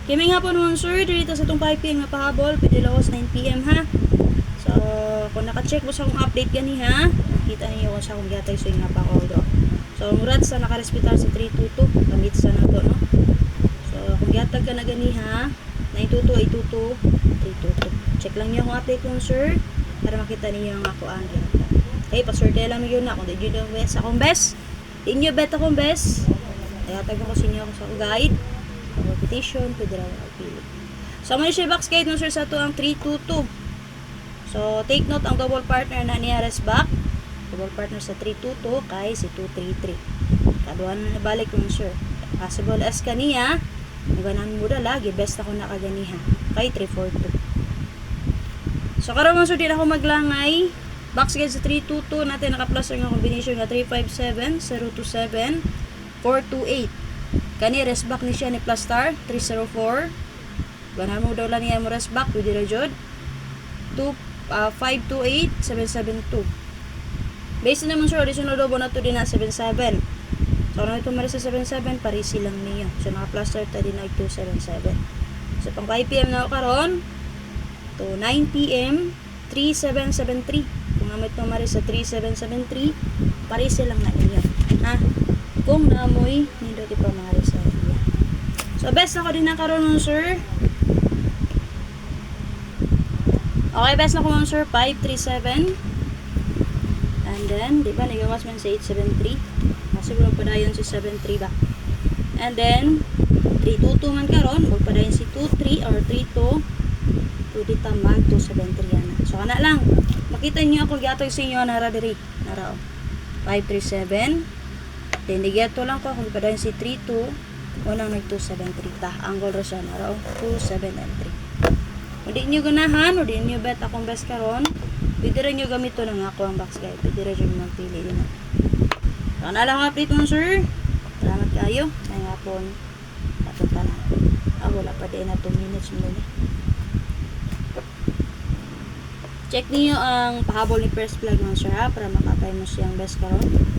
Kimi nga po naman sir, dito sa itong 5pm nga pahabol, pwede lawas 9pm ha. So, kung naka-check mo sa akong update gani ha, nakita niyo kung sa akong gatay so yung nga pa ko. So, murad sa nakarespitar si 322, gamit sa na to, no? So, kung gatag ka na gani ha, 922, 822, 322. Check lang niyo akong update mo sir, para makita niyo yung ako ang gatag. Okay, paswerte lang yun na. Kung di nyo best akong best, di nyo bet akong best, gatag ko sa inyo ako sa guide. Repetition, pwede lang pili. So, muna siya box guide no sir sa ito ang 322. So, take note ang double partner na nearest back. Double partner sa 322 kay si 233. Kaduhan na nabalik ko sir. Possible as kaniya, maganan mo lagi, best ako nakaganiha. Kay 342. So, karon mo sir, di na ako maglangay. Box guide sa 322 natin naka-plus ang combination nga 357, 027, 428. Kani rest back ni siya ni plus star 304. Ganan mo daw lang niya mo rest back pwede ra jud 528 772. Based naman sure additional double na to din na 77. So ano ito mari sa 77 parisi lang niya. So naka plus star ta din na 277. So pang 5pm na karon to 9pm 3773. Kung amit mo mari sa 3773 parisi lang na niya. Ha? Kung naamoy nindot pa mga sa iya. So best ako din na karon nun sir. Okay, best na ko nun sir 537. And then di ba nagawas man sa 873. Siguro pa dayon si 73 ba. And then 322 man karon ug pa dayon si 23 or 32 pwede tamang 273 ana. So kana lang. Makita niyo ako gatoy sa inyo nara diri. Nara 537. Then, digeto lang ko kung padayon si 32, unang nag-273 ta. Angle ro siya na raw, 27 and 3. Kung di nyo ganahan, o di nyo bet akong best karon, pwede rin nyo gamit to ng ako ang box guide. Pwede rin nyo magpili din. So, lang update mo sir. Salamat kayo. May nga po, patunta na. Wala pa din na 2 minutes mo din. Check niyo ang pahabol ni first vlog mo sir ha, para makatay mo siyang best karon.